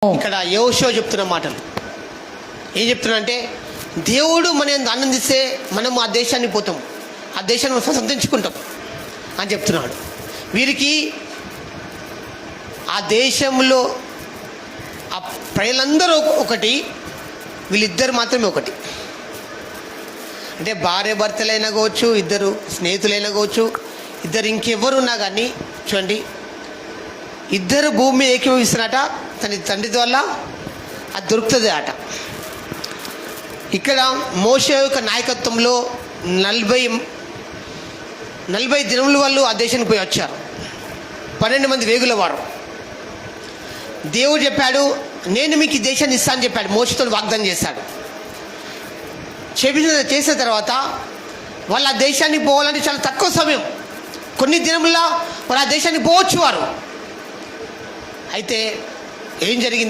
ఇక్కడ యెహోషువ చెప్తున్న మాటలు ఏం చెప్తున్నా అంటే, దేవుడు మన యందు ఆనందిస్తే మనం ఆ దేశాన్ని పోతాం, ఆ దేశాన్ని సంతరించుకుంటాం అని చెప్తున్నాడు. వీరికి ఆ దేశంలో ఆ ప్రజలందరూ ఒకటి, వీళ్ళిద్దరు మాత్రమే ఒకటి. అంటే భార్య భర్తలైనా కావచ్చు, ఇద్దరు స్నేహితులైనా కావచ్చు, ఇద్దరు ఇంకెవరున్నా కానీ చూడండి, ఇద్దరు భూమి ఏకీభవిస్తున్నట తన తండ్రి వల్ల అది దొరుకుతుంది అట. ఇక్కడ మోషే యొక్క నాయకత్వంలో 40 దినముల వాళ్ళు ఆ దేశానికి పోయి వచ్చారు. 12 మంది వేగుల వారు. దేవుడు చెప్పాడు, నేను మీకు ఈ దేశాన్ని ఇస్తానని చెప్పాడు. మోషేతో వాగ్దానం చేశాడు. చేసిన తర్వాత వాళ్ళు ఆ దేశానికి పోవాలంటే చాలా తక్కువ సమయం, కొన్ని దినముల్లో వాళ్ళు ఆ దేశానికి పోవచ్చు వారు. అయితే ఏం జరిగింది?